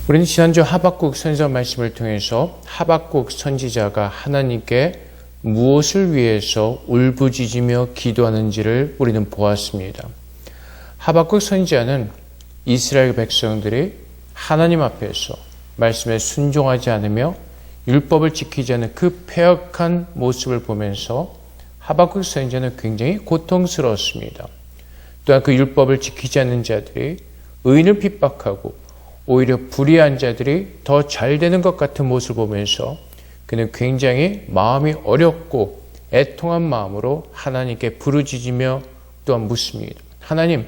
우리는 지난주 하박국 선지자 말씀을 통해서 하박국 선지자가 하나님께 무엇을 위해서 울부짖으며 기도하는지를 우리는 보았습니다. 하박국 선지자는 이스라엘 백성들이 하나님 앞에서 말씀에 순종하지 않으며 율법을 지키지 않는 그 패역한 모습을 보면서 하박국 선지자는 굉장히 고통스러웠습니다. 또한 그 율법을 지키지 않는 자들이 의인을 핍박하고 오히려 불의한 자들이 더 잘 되는 것 같은 모습을 보면서 그는 굉장히 마음이 어렵고 애통한 마음으로 하나님께 부르짖으며 또한 묻습니다. 하나님,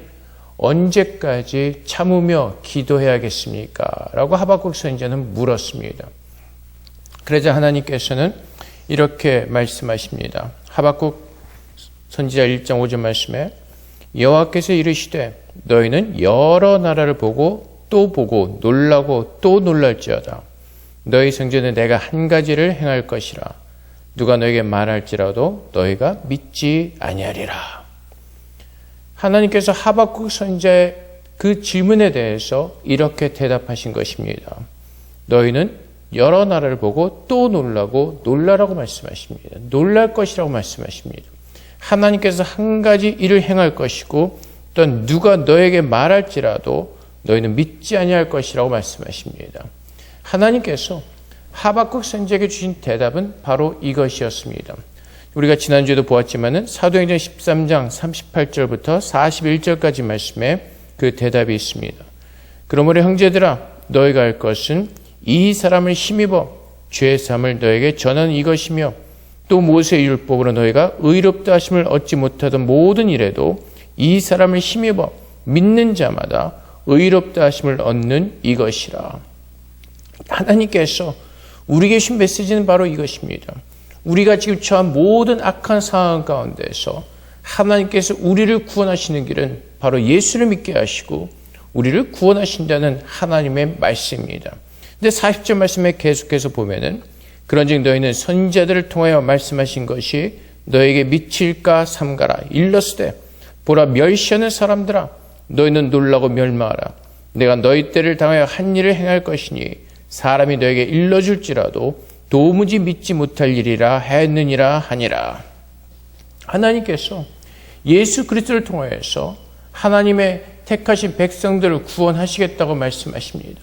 언제까지 참으며 기도해야겠습니까? 라고 하박국 선지자는 물었습니다. 그러자 하나님께서는 이렇게 말씀하십니다. 하박국 선지자 1장 5절 말씀에 여호와께서 이르시되 너희는 여러 나라를 보고 또 보고 놀라고 또 놀랄지어다. 너희 성전에 내가 한 가지를 행할 것이라. 누가 너에게 말할지라도 너희가 믿지 아니하리라. 하나님께서 하박국 선지자의 그 질문에 대해서 이렇게 대답하신 것입니다. 너희는 여러 나라를 보고 또 놀라고 놀라라고 말씀하십니다. 놀랄 것이라고 말씀하십니다. 하나님께서 한 가지 일을 행할 것이고 또 누가 너에게 말할지라도 너희는 믿지 아니할 것이라고 말씀하십니다. 하나님께서 하박국 선지자에게 주신 대답은 바로 이것이었습니다. 우리가 지난주에도 보았지만은 사도행전 13장 38절부터 41절까지 말씀에 그 대답이 있습니다. 그러므로 형제들아 너희가 할 것은 이 사람을 힘입어 죄 사함을 너에게 전하는 이것이며 또 모세의 율법으로 너희가 의롭다 하심을 얻지 못하던 모든 일에도 이 사람을 힘입어 믿는 자마다 의롭다 하심을 얻는 이것이라. 하나님께서 우리에게 주신 메시지는 바로 이것입니다. 우리가 지금 처한 모든 악한 상황 가운데서 하나님께서 우리를 구원하시는 길은 바로 예수를 믿게 하시고 우리를 구원하신다는 하나님의 말씀입니다. 근데 40절 말씀에 계속해서 보면은 그런즉 너희는 선지자들을 통하여 말씀하신 것이 너에게 미칠까 삼가라. 일러스되 보라 멸시하는 사람들아 너희는 놀라고 멸망하라. 내가 너희 때를 당하여 한 일을 행할 것이니 사람이 너에게 일러줄지라도 도무지 믿지 못할 일이라 하였느니라 하니라. 하나님께서 예수 그리스도를 통하여서 하나님의 택하신 백성들을 구원하시겠다고 말씀하십니다.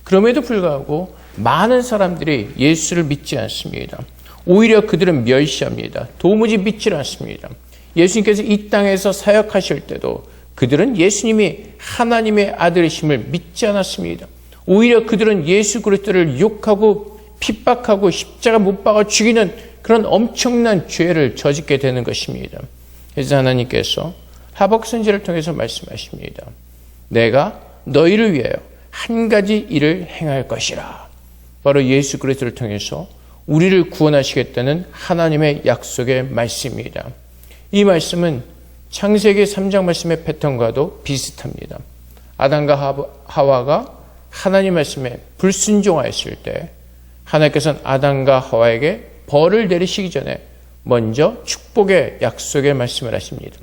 그럼에도 불구하고 많은 사람들이 예수를 믿지 않습니다. 오히려 그들은 멸시합니다. 도무지 믿지 않습니다. 예수님께서 이 땅에서 사역하실 때도 그들은 예수님이 하나님의 아들이심을 믿지 않았습니다. 오히려 그들은 예수 그리스도를 욕하고 핍박하고 십자가 못 박아 죽이는 그런 엄청난 죄를 저짓게 되는 것입니다. 그래서 하나님께서 하박국 선지자를 통해서 말씀하십니다. 내가 너희를 위하여 한 가지 일을 행할 것이라. 바로 예수 그리스도를 통해서 우리를 구원하시겠다는 하나님의 약속의 말씀입니다. 이 말씀은 창세기 3장 말씀의 패턴과도 비슷합니다. 아담과 하와가 하나님 말씀에 불순종하였을 때 하나님께서는 아담과 하와에게 벌을 내리시기 전에 먼저 축복의 약속의 말씀을 하십니다.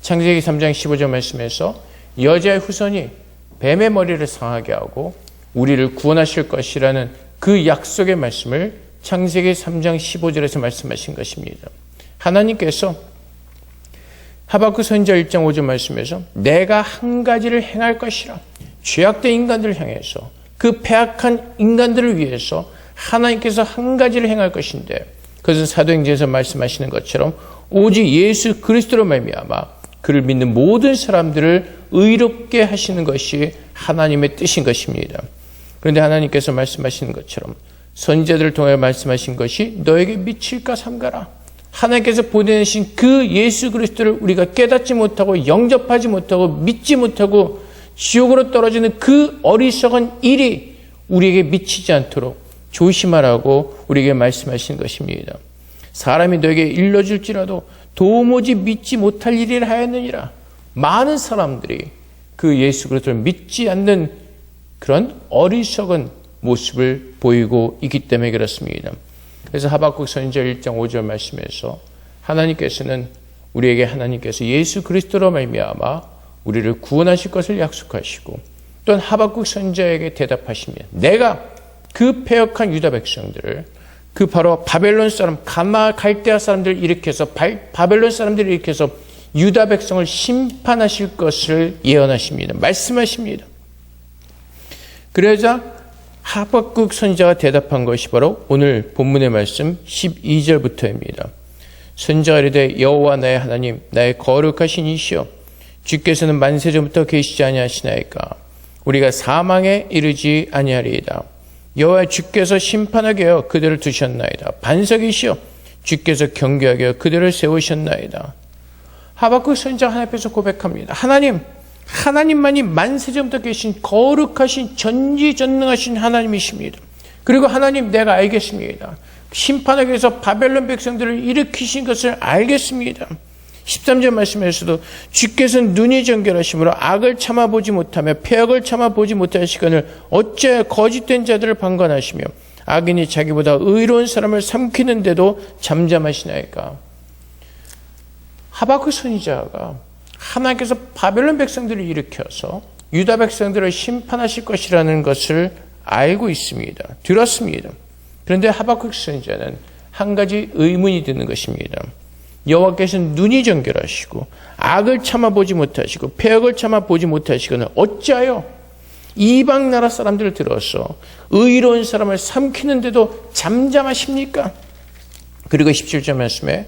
창세기 3장 15절 말씀에서 여자의 후손이 뱀의 머리를 상하게 하고 우리를 구원하실 것이라는 그 약속의 말씀을 창세기 3장 15절에서 말씀하신 것입니다. 하나님께서 하박국 선지자 1장 5절 말씀에서 내가 한 가지를 행할 것이라. 죄악된 인간들을 향해서 그 패악한 인간들을 위해서 하나님께서 한 가지를 행할 것인데 그것은 사도행전에서 말씀하시는 것처럼 오직 예수 그리스도로 말미암아 그를 믿는 모든 사람들을 의롭게 하시는 것이 하나님의 뜻인 것입니다. 그런데 하나님께서 말씀하시는 것처럼 선지자들을 통해 말씀하신 것이 너에게 미칠까 삼가라. 하나님께서 보내신 그 예수 그리스도를 우리가 깨닫지 못하고 영접하지 못하고 믿지 못하고 지옥으로 떨어지는 그 어리석은 일이 우리에게 미치지 않도록 조심하라고 우리에게 말씀하신 것입니다. 사람이 너에게 일러줄지라도 도무지 믿지 못할 일이라 하였느니라. 많은 사람들이 그 예수 그리스도를 믿지 않는 그런 어리석은 모습을 보이고 있기 때문에 그렇습니다. 그래서 하박국 선지자 1장 5절 말씀에서 하나님께서는 우리에게 하나님께서 예수 그리스도로 말미암아 우리를 구원하실 것을 약속하시고 또한 하박국 선지자에게 대답하시며 내가 그 패역한 유다 백성들을 그 바로 바벨론 사람 갈대아 사람들을 일으켜서 바벨론 사람들을 일으켜서 유다 백성을 심판하실 것을 예언하십니다. 말씀하십니다. 그러자 하박국 선지자가 대답한 것이 바로 오늘 본문의 말씀 12절부터입니다. 선지자가 이르되 여호와 나의 하나님 나의 거룩하신 이시여 주께서는 만세 전부터 계시지 아니하시나이까 우리가 사망에 이르지 아니하리이다. 여호와 주께서 심판하게 하여 그들을 두셨나이다. 반석이시여 주께서 경계하게 하여 그들을 세우셨나이다. 하박국 선지자가 하나님 앞에서 고백합니다. 하나님만이 만세 전부터 계신 거룩하신 전지전능하신 하나님이십니다. 그리고 하나님 내가 알겠습니다. 심판하기 위해서 바벨론 백성들을 일으키신 것을 알겠습니다. 13절 말씀에서도 주께서는 눈이 정결하심으로 악을 참아보지 못하며 패역을 참아보지 못하시거늘 어찌하여 거짓된 자들을 방관하시며 악인이 자기보다 의로운 사람을 삼키는데도 잠잠하시나이까. 하박국 선지자가 하나님께서 바벨론 백성들을 일으켜서 유다 백성들을 심판하실 것이라는 것을 알고 있습니다. 들었습니다. 그런데 하박국 선지자는 한 가지 의문이 드는 것입니다. 여호와께서는 눈이 정결하시고 악을 참아보지 못하시고 패역을 참아보지 못하시거늘 어찌하여 이방 나라 사람들을 들어서 의로운 사람을 삼키는데도 잠잠하십니까? 그리고 17절 말씀에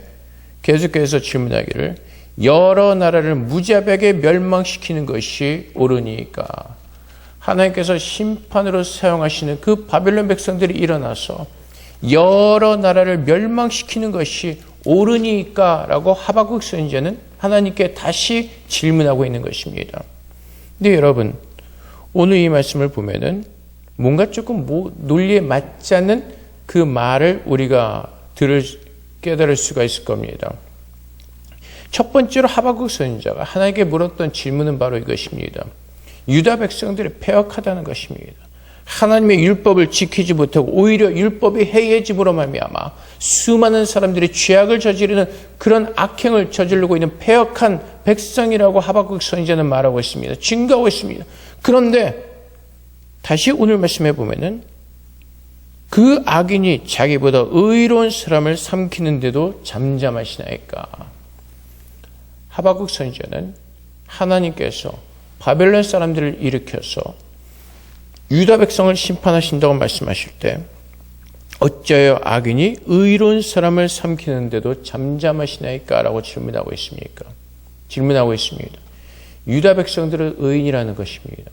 계속해서 질문하기를 여러 나라를 무자비하게 멸망시키는 것이 옳으니까. 하나님께서 심판으로 사용하시는 그 바벨론 백성들이 일어나서 여러 나라를 멸망시키는 것이 옳으니까 라고 하박국 선지자는 하나님께 다시 질문하고 있는 것입니다. 근데 여러분 오늘 이 말씀을 보면은 뭔가 조금 논리에 맞지 않는 그 말을 우리가 깨달을 수가 있을 겁니다. 첫 번째로 하박국 선지자가 하나님께 물었던 질문은 바로 이것입니다. 유다 백성들이 패역하다는 것입니다. 하나님의 율법을 지키지 못하고 오히려 율법이 해예짐으로 말미암아 수많은 사람들이 죄악을 저지르는 그런 악행을 저지르고 있는 패역한 백성이라고 하박국 선지자는 말하고 있습니다. 증거하고 있습니다. 그런데 다시 오늘 말씀해 보면은 그 악인이 자기보다 의로운 사람을 삼키는데도 잠잠하시나이까. 하박국 선지자는 하나님께서 바벨론 사람들을 일으켜서 유다 백성을 심판하신다고 말씀하실 때 어찌하여 악인이 의로운 사람을 삼키는데도 잠잠하시나이까? 라고 질문하고 있습니다. 유다 백성들은 의인이라는 것입니다.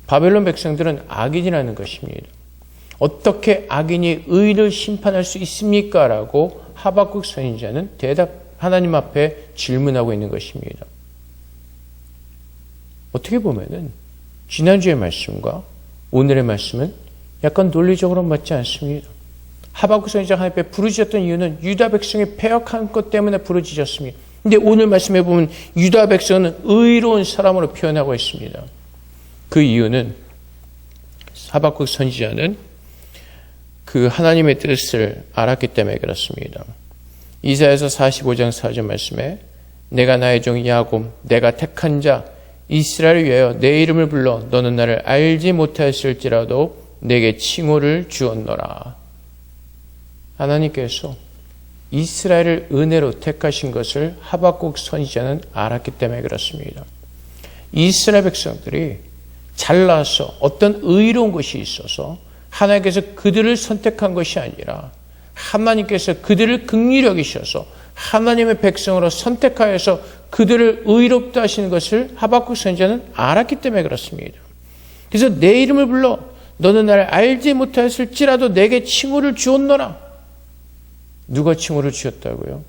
바벨론 백성들은 악인이라는 것입니다. 어떻게 악인이 의인을 심판할 수 있습니까? 라고 하박국 선지자는 하나님 앞에 질문하고 있는 것입니다. 어떻게 보면은 지난주의 말씀과 오늘의 말씀은 약간 논리적으로 맞지 않습니다. 하박국 선지자가 하나님 앞에 부르짖었던 이유는 유다 백성이 패역한 것 때문에 부르짖었습니다. 근데 오늘 말씀해 보면 유다 백성은 의로운 사람으로 표현하고 있습니다. 그 이유는 하박국 선지자는 그 하나님의 뜻을 알았기 때문에 그렇습니다. 이사야서 45장 4절 말씀에 내가 나의 종 야곱 내가 택한 자 이스라엘을 위하여 내 이름을 불러 너는 나를 알지 못하였을지라도 내게 칭호를 주었노라. 하나님께서 이스라엘을 은혜로 택하신 것을 하박국 선지자는 알았기 때문에 그렇습니다. 이스라엘 백성들이 잘나서 어떤 의로운 것이 있어서 하나님께서 그들을 선택한 것이 아니라 하나님께서 그들을 긍휼히 여기셔서 하나님의 백성으로 선택하여서 그들을 의롭다 하시는 것을 하박국 선지자는 알았기 때문에 그렇습니다. 그래서 내 이름을 불러 너는 나를 알지 못하였을지라도 내게 칭호를 주었노라. 누가 칭호를 주었다고요?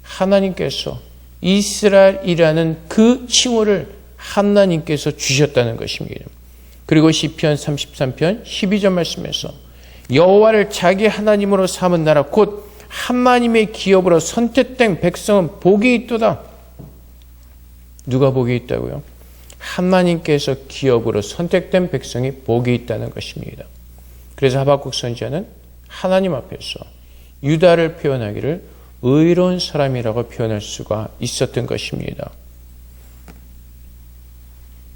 하나님께서 이스라엘이라는 그 칭호를 하나님께서 주셨다는 것입니다. 그리고 시편 33편 12절 말씀에서 여호와를 자기 하나님으로 삼은 나라 곧 하나님의 기업으로 선택된 백성은 복이 있도다. 누가 복이 있다고요? 하나님께서 기업으로 선택된 백성이 복이 있다는 것입니다. 그래서 하박국 선지자는 하나님 앞에서 유다를 표현하기를 의로운 사람이라고 표현할 수가 있었던 것입니다.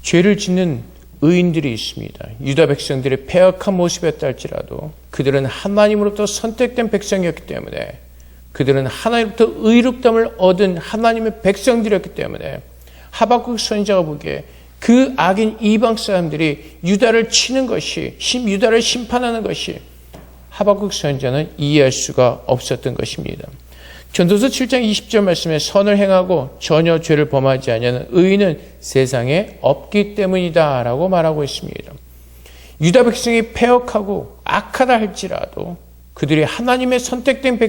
죄를 짓는 의인들이 있습니다. 유다 백성들의 패역한 모습이었다 할지라도 그들은 하나님으로부터 선택된 백성이었기 때문에, 그들은 하나님부터 의롭다함을 얻은 하나님의 백성들이었기 때문에 하박국 선지자가 보기에 그 악인 이방 사람들이 유다를 치는 것이, 유다를 심판하는 것이 하박국 선지자는 이해할 수가 없었던 것입니다. 전도서 7장 20절 말씀에 선을 행하고 전혀 죄를 범하지 아니하는 의인은 세상에 없기 때문이다 라고 말하고 있습니다. 유다 백성이 패역하고 악하다 할지라도 그들이 하나님의 선택된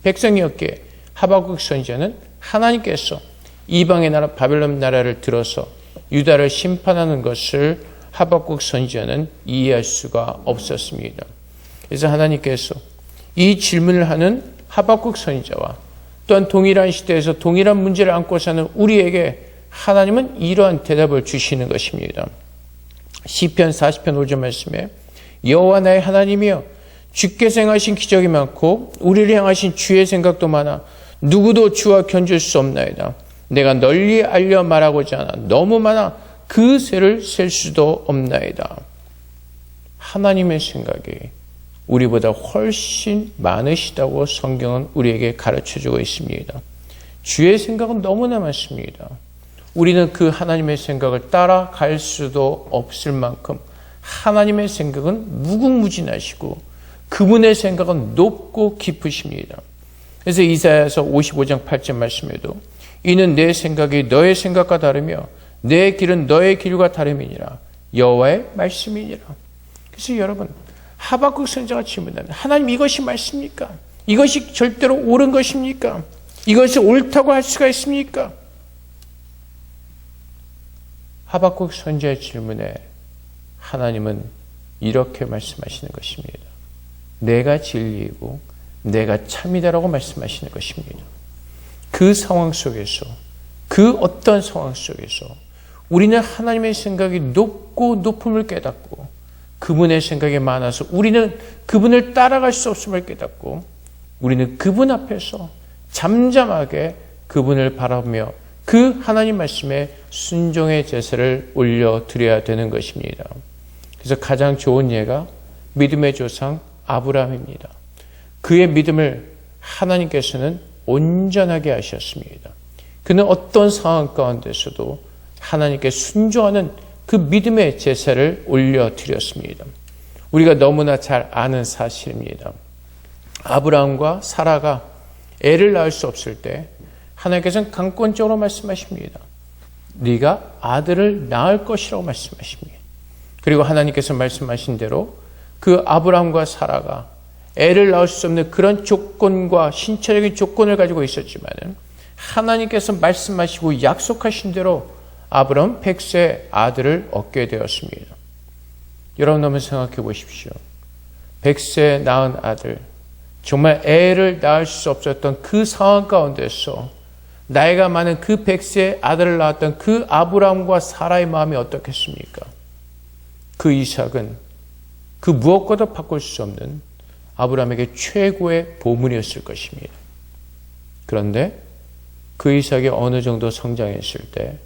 백성이었기에 하박국 선지자는 하나님께서 이방의 나라 바벨론 나라를 들어서 유다를 심판하는 것을 하박국 선지자는 이해할 수가 없었습니다. 그래서 하나님께서 이 질문을 하는 하박국 선지자와 또한 동일한 시대에서 동일한 문제를 안고 사는 우리에게 하나님은 이러한 대답을 주시는 것입니다. 시편 40편 5절 말씀에 여호와 나의 하나님이여, 주께서 행하신 기적이 많고 우리를 향하신 주의 생각도 많아 누구도 주와 견줄 수 없나이다. 내가 널리 알려 말하고자 하나 너무 많아 그 쇠를 셀 수도 없나이다. 하나님의 생각이 우리보다 훨씬 많으시다고 성경은 우리에게 가르쳐주고 있습니다. 주의 생각은 너무나 많습니다. 우리는 그 하나님의 생각을 따라갈 수도 없을 만큼 하나님의 생각은 무궁무진하시고 그분의 생각은 높고 깊으십니다. 그래서 이사야서 55장 8절 말씀에도 이는 내 생각이 너의 생각과 다르며 내 길은 너의 길과 다름이니라. 여호와의 말씀이니라. 그래서 여러분, 하박국 선지자가 질문합니다. 하나님, 이것이 맞습니까? 이것이 절대로 옳은 것입니까? 이것이 옳다고 할 수가 있습니까? 하박국 선지자의 질문에 하나님은 이렇게 말씀하시는 것입니다. 내가 진리이고 내가 참이다라고 말씀하시는 것입니다. 그 상황 속에서, 그 어떤 상황 속에서 우리는 하나님의 생각이 높고 높음을 깨닫고 그분의 생각이 많아서 우리는 그분을 따라갈 수 없음을 깨닫고 우리는 그분 앞에서 잠잠하게 그분을 바라보며 그 하나님 말씀에 순종의 제사를 올려드려야 되는 것입니다. 그래서 가장 좋은 예가 믿음의 조상 아브라함입니다. 그의 믿음을 하나님께서는 온전하게 하셨습니다. 그는 어떤 상황 가운데서도 하나님께 순종하는 그 믿음의 제사를 올려드렸습니다. 우리가 너무나 잘 아는 사실입니다. 아브라함과 사라가 애를 낳을 수 없을 때 하나님께서는 강권적으로 말씀하십니다. 네가 아들을 낳을 것이라고 말씀하십니다. 그리고 하나님께서 말씀하신 대로 그 아브라함과 사라가 애를 낳을 수 없는 그런 조건과 신체적인 조건을 가지고 있었지만 하나님께서 말씀하시고 약속하신 대로 아브라함 100세 아들을 얻게 되었습니다. 여러분 한번 생각해 보십시오. 100세 낳은 아들, 정말 애를 낳을 수 없었던 그 상황 가운데서 나이가 많은 그 100세 아들을 낳았던 그 아브라함과 사라의 마음이 어떻겠습니까? 그 이삭은 그 무엇과도 바꿀 수 없는 아브라함에게 최고의 보물이었을 것입니다. 그런데 그 이삭이 어느 정도 성장했을 때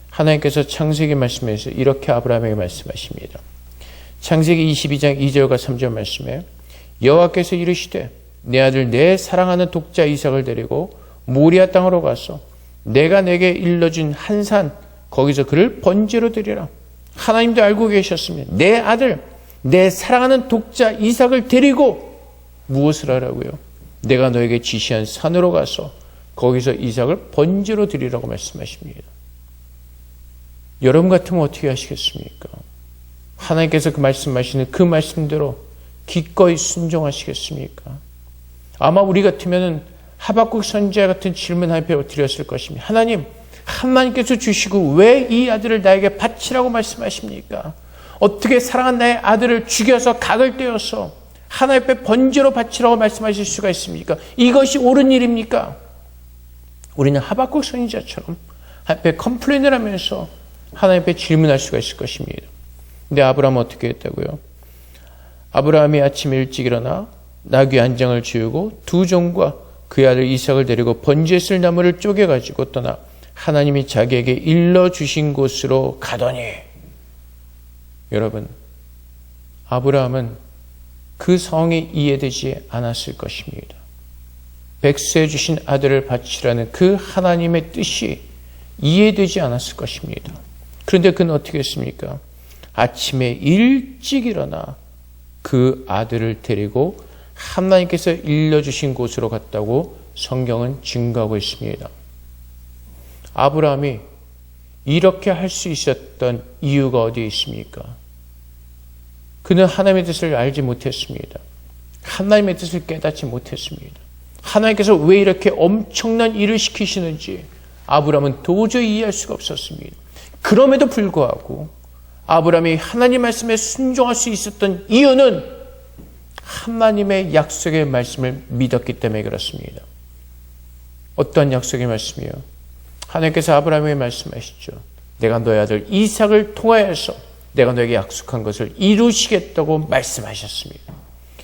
하나님께서 창세기 말씀에서 이렇게 아브라함에게 말씀하십니다. 창세기 22장 2절과 3절 말씀에 여호와께서 이르시되 내 아들 내 사랑하는 독자 이삭을 데리고 모리아 땅으로 가서 내가 내게 일러준 한 산 거기서 그를 번제로 드리라. 하나님도 알고 계셨습니다. 내 아들 내 사랑하는 독자 이삭을 데리고 무엇을 하라고요? 내가 너에게 지시한 산으로 가서 거기서 이삭을 번제로 드리라고 말씀하십니다. 여러분 같으면 어떻게 하시겠습니까? 하나님께서 그 말씀하시는 그 말씀대로 기꺼이 순종하시겠습니까? 아마 우리 같으면 하박국 선지자 같은 질문 하나 드렸을 것입니다. 하나님, 하나님께서 주시고 왜 이 아들을 나에게 바치라고 말씀하십니까? 어떻게 사랑한 나의 아들을 죽여서 각을 떼어서 하나님 앞에 번제로 바치라고 말씀하실 수가 있습니까? 이것이 옳은 일입니까? 우리는 하박국 선지자처럼 하나님 앞에 컴플레인을 하면서 하나님 앞에 질문할 수가 있을 것입니다. 근데 아브라함은 어떻게 했다고요? 아브라함이 아침 일찍 일어나 나귀 한 장을 지우고 두 종과 그의 아들 이삭을 데리고 번제에 쓸 나무를 쪼개가지고 떠나 하나님이 자기에게 일러주신 곳으로 가더니 여러분, 아브라함은 그 상황이 이해되지 않았을 것입니다. 백수해 주신 아들을 바치라는 그 하나님의 뜻이 이해되지 않았을 것입니다. 그런데 그는 어떻게 했습니까? 아침에 일찍 일어나 그 아들을 데리고 하나님께서 일러주신 곳으로 갔다고 성경은 증거하고 있습니다. 아브라함이 이렇게 할 수 있었던 이유가 어디에 있습니까? 그는 하나님의 뜻을 알지 못했습니다. 하나님의 뜻을 깨닫지 못했습니다. 하나님께서 왜 이렇게 엄청난 일을 시키시는지 아브라함은 도저히 이해할 수가 없었습니다. 그럼에도 불구하고 아브라함이 하나님 말씀에 순종할 수 있었던 이유는 하나님의 약속의 말씀을 믿었기 때문에 그렇습니다. 어떤 약속의 말씀이요? 하나님께서 아브라함에게 말씀하시죠. 내가 너의 아들 이삭을 통하여서 내가 너에게 약속한 것을 이루시겠다고 말씀하셨습니다.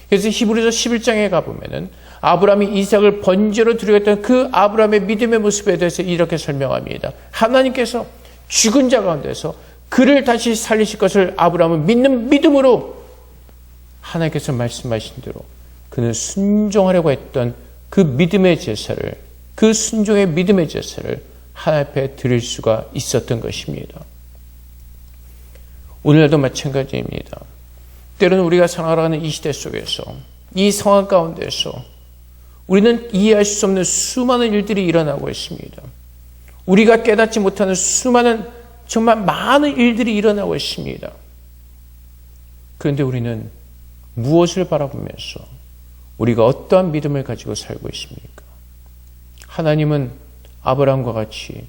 그래서 히브리서 11장에 가보면은 아브라함이 이삭을 번제로 드리겠다는 그 아브라함의 믿음의 모습에 대해서 이렇게 설명합니다. 하나님께서 죽은 자 가운데서 그를 다시 살리실 것을 아브라함은 믿는 믿음으로 하나님께서 말씀하신 대로 그는 순종하려고 했던 그 믿음의 제사를, 그 순종의 믿음의 제사를 하나님 앞에 드릴 수가 있었던 것입니다. 오늘날도 마찬가지입니다. 때로는 우리가 살아가는 이 시대 속에서, 이 상황 가운데서 우리는 이해할 수 없는 수많은 일들이 일어나고 있습니다. 우리가 깨닫지 못하는 수많은, 정말 많은 일들이 일어나고 있습니다. 그런데 우리는 무엇을 바라보면서 우리가 어떠한 믿음을 가지고 살고 있습니까? 하나님은 아브라함과 같이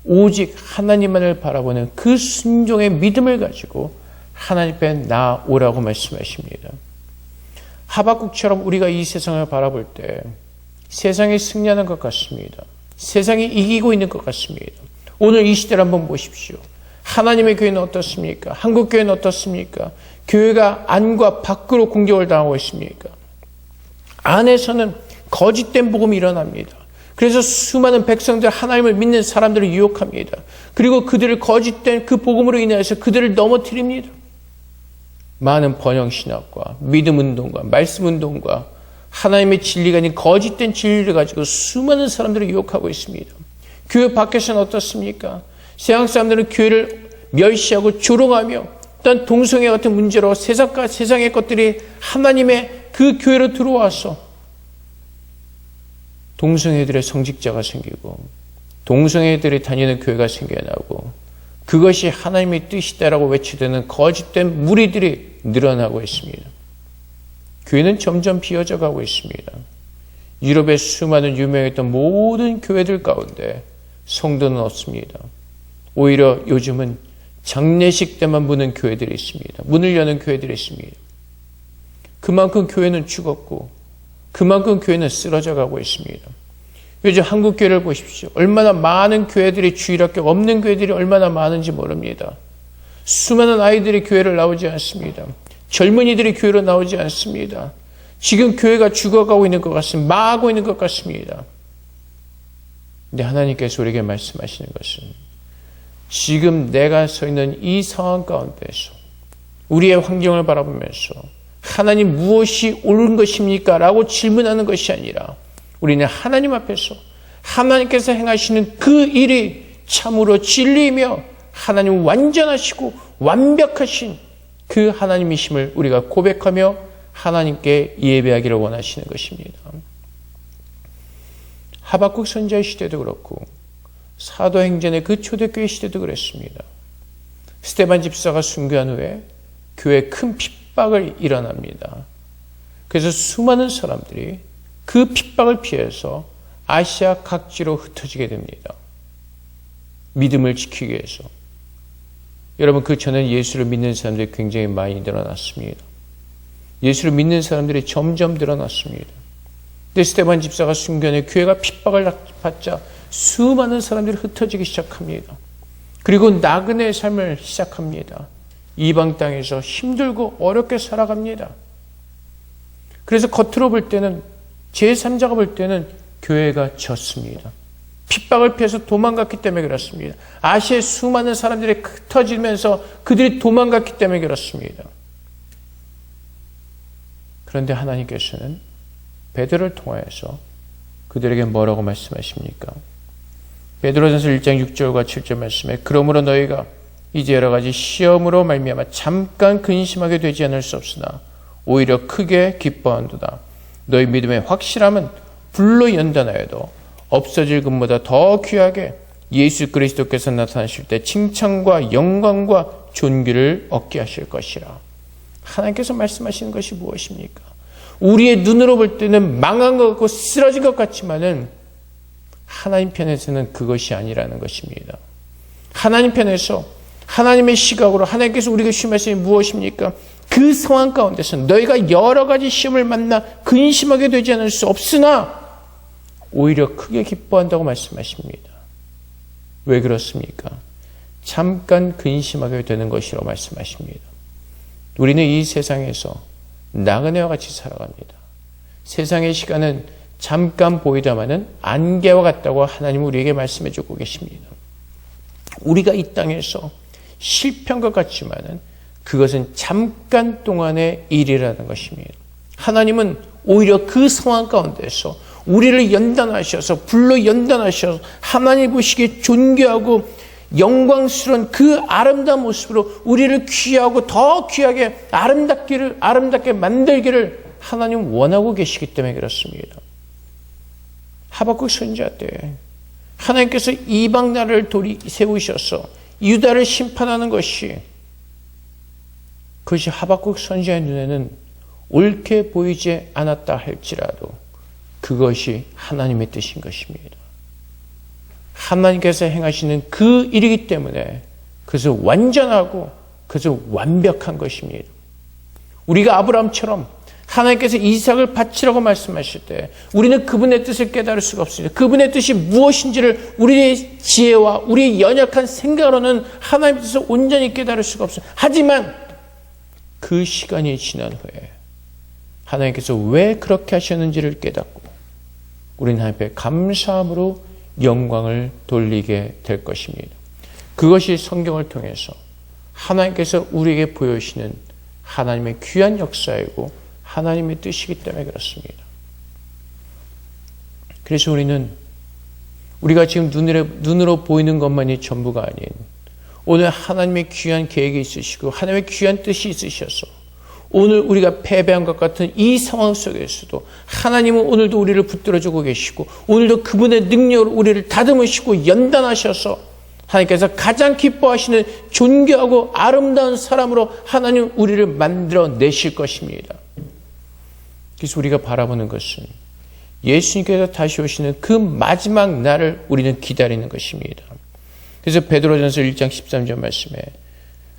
오직 하나님만을 바라보는 그 순종의 믿음을 가지고 하나님 앞에 나오라고 말씀하십니다. 하박국처럼 우리가 이 세상을 바라볼 때 세상이 승리하는 것 같습니다. 세상이 이기고 있는 것 같습니다. 오늘 이 시대를 한번 보십시오. 하나님의 교회는 어떻습니까? 한국 교회는 어떻습니까? 교회가 안과 밖으로 공격을 당하고 있습니까? 안에서는 거짓된 복음이 일어납니다. 그래서 수많은 백성들, 하나님을 믿는 사람들을 유혹합니다. 그리고 그들을 거짓된 그 복음으로 인해서 그들을 넘어뜨립니다. 많은 번영신학과 믿음운동과 말씀운동과 하나님의 진리가 아닌 거짓된 진리를 가지고 수많은 사람들을 유혹하고 있습니다. 교회 밖에서는 어떻습니까? 세상 사람들은 교회를 멸시하고 조롱하며 또한 동성애 같은 문제로 세상과 세상의 것들이 하나님의 그 교회로 들어와서 동성애들의 성직자가 생기고 동성애들이 다니는 교회가 생겨나고 그것이 하나님의 뜻이다라고 외치되는 거짓된 무리들이 늘어나고 있습니다. 교회는 점점 비어져 가고 있습니다. 유럽의 수많은 유명했던 모든 교회들 가운데 성도는 없습니다. 오히려 요즘은 장례식 때만 보는 교회들이 있습니다. 문을 여는 교회들이 있습니다. 그만큼 교회는 죽었고 그만큼 교회는 쓰러져 가고 있습니다. 요즘 한국 교회를 보십시오. 얼마나 많은 교회들이 주일학교 없는 교회들이 얼마나 많은지 모릅니다. 수많은 아이들이 교회를 나오지 않습니다. 젊은이들이 교회로 나오지 않습니다. 지금 교회가 죽어가고 있는 것 같습니다. 망하고 있는 것 같습니다. 근데 하나님께서 우리에게 말씀하시는 것은 지금 내가 서 있는 이 상황 가운데서 우리의 환경을 바라보면서 하나님 무엇이 옳은 것입니까? 라고 질문하는 것이 아니라 우리는 하나님 앞에서 하나님께서 행하시는 그 일이 참으로 진리이며 하나님 완전하시고 완벽하신 그 하나님이심을 우리가 고백하며 하나님께 예배하기를 원하시는 것입니다. 하박국 선지자의 시대도 그렇고 사도행전의 그 초대교회 시대도 그랬습니다. 스데반 집사가 순교한 후에 교회에 큰 핍박을 일어납니다. 그래서 수많은 사람들이 그 핍박을 피해서 아시아 각지로 흩어지게 됩니다. 믿음을 지키기 위해서. 여러분, 그 전에 예수를 믿는 사람들이 굉장히 많이 늘어났습니다. 예수를 믿는 사람들이 점점 늘어났습니다. 근데 스데반 집사가 순교한 후에 교회가 핍박을 받자 수많은 사람들이 흩어지기 시작합니다. 그리고 나그네의 삶을 시작합니다. 이방 땅에서 힘들고 어렵게 살아갑니다. 그래서 겉으로 볼 때는 제3자가 볼 때는 교회가 졌습니다. 핍박을 피해서 도망갔기 때문에 그렇습니다. 아시아의 수많은 사람들이 흩어지면서 그들이 도망갔기 때문에 그렇습니다. 그런데 하나님께서는 베드로를 통하여서 그들에게 뭐라고 말씀하십니까? 베드로전서 1장 6절과 7절 말씀에 그러므로 너희가 이제 여러 가지 시험으로 말미암아 잠깐 근심하게 되지 않을 수 없으나 오히려 크게 기뻐한도다. 너희 믿음의 확실함은 불로 연단하여도 없어질 것보다 더 귀하게 예수 그리스도께서 나타나실 때 칭찬과 영광과 존귀를 얻게 하실 것이라. 하나님께서 말씀하시는 것이 무엇입니까? 우리의 눈으로 볼 때는 망한 것 같고 쓰러진 것 같지만은 하나님 편에서는 그것이 아니라는 것입니다. 하나님 편에서 하나님의 시각으로 하나님께서 우리에게 주신 말씀이 무엇입니까? 그 상황 가운데서 너희가 여러 가지 시험을 만나 근심하게 되지 않을 수 없으나 오히려 크게 기뻐한다고 말씀하십니다. 왜 그렇습니까? 잠깐 근심하게 되는 것이라고 말씀하십니다. 우리는 이 세상에서 나그네와 같이 살아갑니다. 세상의 시간은 잠깐 보이다마는 안개와 같다고 하나님은 우리에게 말씀해 주고 계십니다. 우리가 이 땅에서 실패한 것 같지만은 그것은 잠깐 동안의 일이라는 것입니다. 하나님은 오히려 그 상황 가운데서 우리를 연단하셔서 불로 연단하셔서 하나님 보시기에 존귀하고 영광스러운 그 아름다운 모습으로 우리를 귀하고 더 귀하게 아름답게 만들기를 하나님 원하고 계시기 때문에 그렇습니다. 하박국 선지자 때 하나님께서 이방 나라를 세우셔서 유다를 심판하는 것이 그것이 하박국 선지자의 눈에는 옳게 보이지 않았다 할지라도 그것이 하나님의 뜻인 것입니다. 하나님께서 행하시는 그 일이기 때문에 그것은 완전하고 그것은 완벽한 것입니다. 우리가 아브라함처럼 하나님께서 이삭을 바치라고 말씀하실 때 우리는 그분의 뜻을 깨달을 수가 없습니다. 그분의 뜻이 무엇인지를 우리의 지혜와 우리의 연약한 생각으로는 하나님의 뜻을 온전히 깨달을 수가 없습니다. 하지만 그 시간이 지난 후에 하나님께서 왜 그렇게 하셨는지를 깨닫고 우리는 하나님 앞에 감사함으로 영광을 돌리게 될 것입니다. 그것이 성경을 통해서 하나님께서 우리에게 보여주시는 하나님의 귀한 역사이고 하나님의 뜻이기 때문에 그렇습니다. 그래서 우리가 지금 눈으로 보이는 것만이 전부가 아닌 오늘 하나님의 귀한 계획이 있으시고 하나님의 귀한 뜻이 있으셔서 오늘 우리가 패배한 것 같은 이 상황 속에서도 하나님은 오늘도 우리를 붙들어주고 계시고 오늘도 그분의 능력으로 우리를 다듬으시고 연단하셔서 하나님께서 가장 기뻐하시는 존귀하고 아름다운 사람으로 하나님 우리를 만들어내실 것입니다. 그래서 우리가 바라보는 것은 예수님께서 다시 오시는 그 마지막 날을 우리는 기다리는 것입니다. 그래서 베드로전서 1장 13절 말씀에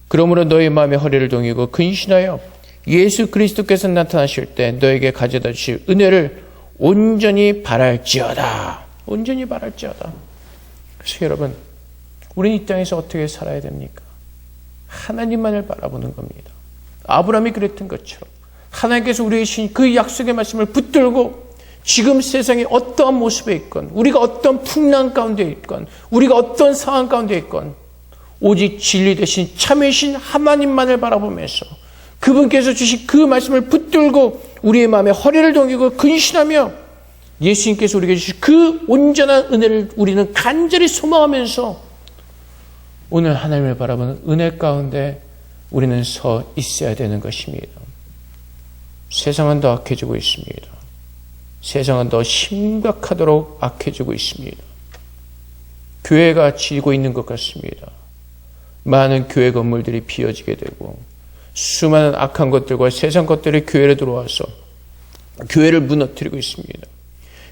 그러므로 너희 마음의 허리를 동이고 근신하여 예수 그리스도께서 나타나실 때 너에게 가져다 주실 은혜를 온전히 바랄지어다. 온전히 바랄지어다. 그래서 여러분, 우리는 이 땅에서 어떻게 살아야 됩니까? 하나님만을 바라보는 겁니다. 아브라함이 그랬던 것처럼 하나님께서 우리에게 주신 그 약속의 말씀을 붙들고 지금 세상에 어떠한 모습에 있건 우리가 어떤 풍랑 가운데 있건 우리가 어떤 상황 가운데 있건 오직 진리 대신 참이신 하나님만을 바라보면서 그분께서 주신 그 말씀을 붙들고 우리의 마음에 허리를 동이고 근신하며 예수님께서 우리에게 주신 그 온전한 은혜를 우리는 간절히 소망하면서 오늘 하나님을 바라보는 은혜 가운데 우리는 서 있어야 되는 것입니다. 세상은 더 악해지고 있습니다. 세상은 더 심각하도록 악해지고 있습니다. 교회가 지고 있는 것 같습니다. 많은 교회 건물들이 비어지게 되고 수많은 악한 것들과 세상 것들이 교회로 들어와서 교회를 무너뜨리고 있습니다.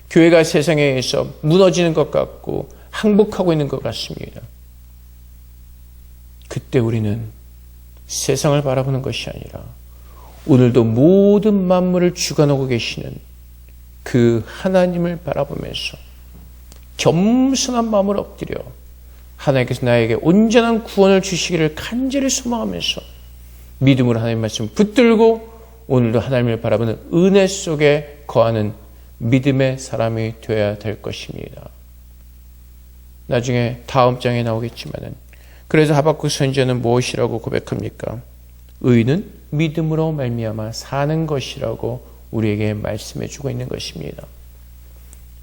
교회가 세상에서 무너지는 것 같고 항복하고 있는 것 같습니다. 그때 우리는 세상을 바라보는 것이 아니라 오늘도 모든 만물을 주관하고 계시는 그 하나님을 바라보면서 겸손한 마음을 엎드려 하나님께서 나에게 온전한 구원을 주시기를 간절히 소망하면서 믿음으로 하나님 말씀을 붙들고 오늘도 하나님을 바라보는 은혜 속에 거하는 믿음의 사람이 되어야 될 것입니다. 나중에 다음 장에 나오겠지만은, 그래서 하박국 선지자는 무엇이라고 고백합니까? 의는 믿음으로 말미암아 사는 것이라고 우리에게 말씀해 주고 있는 것입니다.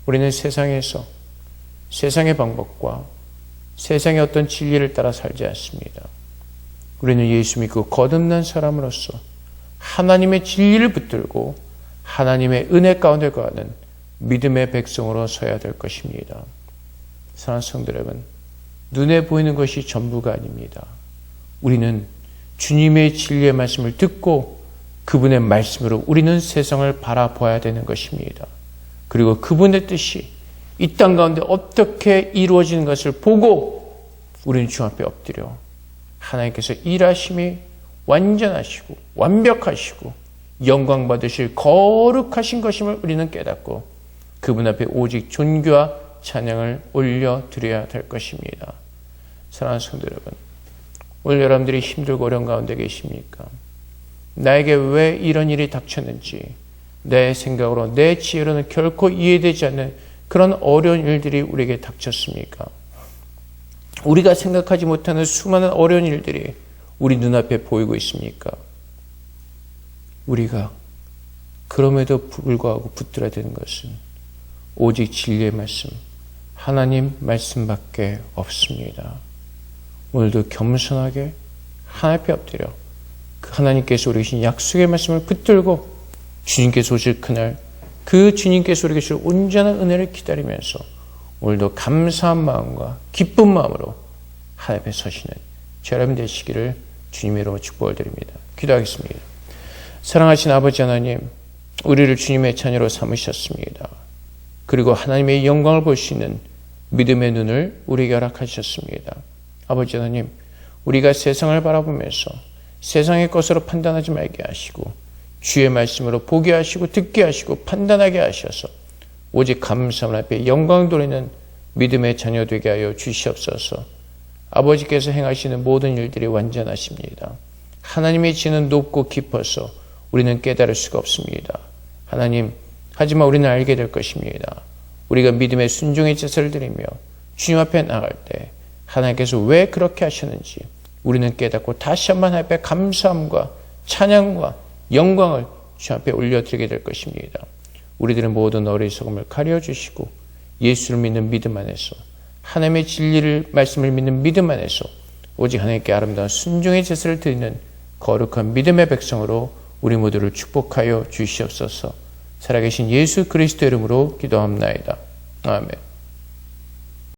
우리는 세상에서 세상의 방법과 세상의 어떤 진리를 따라 살지 않습니다. 우리는 예수 믿고 거듭난 사람으로서 하나님의 진리를 붙들고 하나님의 은혜 가운데 거하는 믿음의 백성으로 서야 될 것입니다. 사랑하는 성도 여러분, 눈에 보이는 것이 전부가 아닙니다. 우리는 주님의 진리의 말씀을 듣고 그분의 말씀으로 우리는 세상을 바라봐야 되는 것입니다. 그리고 그분의 뜻이 이 땅 가운데 어떻게 이루어지는 것을 보고 우리는 주 앞에 엎드려 하나님께서 일하심이 완전하시고 완벽하시고 영광 받으실 거룩하신 것임을 우리는 깨닫고 그분 앞에 오직 존귀와 찬양을 올려드려야 될 것입니다. 사랑하는 성도 여러분, 오늘 여러분들이 힘들고 어려운 가운데 계십니까? 나에게 왜 이런 일이 닥쳤는지 내 생각으로 내 지혜로는 결코 이해되지 않는 그런 어려운 일들이 우리에게 닥쳤습니까? 우리가 생각하지 못하는 수많은 어려운 일들이 우리 눈앞에 보이고 있습니까? 우리가 그럼에도 불구하고 붙들어야 되는 것은 오직 진리의 말씀, 하나님 말씀밖에 없습니다. 오늘도 겸손하게 하나님 앞에 엎드려 그 하나님께서 우리 주신 약속의 말씀을 붙들고 주님께서 오실 그날 그 주님께서 우리에게 주실 온전한 은혜를 기다리면서 오늘도 감사한 마음과 기쁜 마음으로 하나님 앞에 서시는 여러분 되시기를 주님의 이름으로 축복을 드립니다. 기도하겠습니다. 사랑하신 아버지 하나님, 우리를 주님의 자녀로 삼으셨습니다. 그리고 하나님의 영광을 볼 수 있는 믿음의 눈을 우리에게 허락하셨습니다. 아버지 하나님, 우리가 세상을 바라보면서 세상의 것으로 판단하지 말게 하시고 주의 말씀으로 보게 하시고 듣게 하시고 판단하게 하셔서 오직 감사함 앞에 영광 돌리는 믿음의 자녀 되게 하여 주시옵소서. 아버지께서 행하시는 모든 일들이 완전하십니다. 하나님의 지는 높고 깊어서 우리는 깨달을 수가 없습니다. 하나님, 하지만 우리는 알게 될 것입니다. 우리가 믿음의 순종의 제사를 드리며 주님 앞에 나갈 때 하나님께서 왜 그렇게 하셨는지 우리는 깨닫고 다시 한번 하나님 앞에 감사함과 찬양과 영광을 주 앞에 올려드리게 될 것입니다. 우리들은 모든 어리석음을 가려주시고 예수를 믿는 믿음 안에서 하나님의 진리를 말씀을 믿는 믿음 안에서 오직 하나님께 아름다운 순종의 제사를 드리는 거룩한 믿음의 백성으로 우리 모두를 축복하여 주시옵소서. 살아계신 예수 그리스도 이름으로 기도합나이다. 아멘.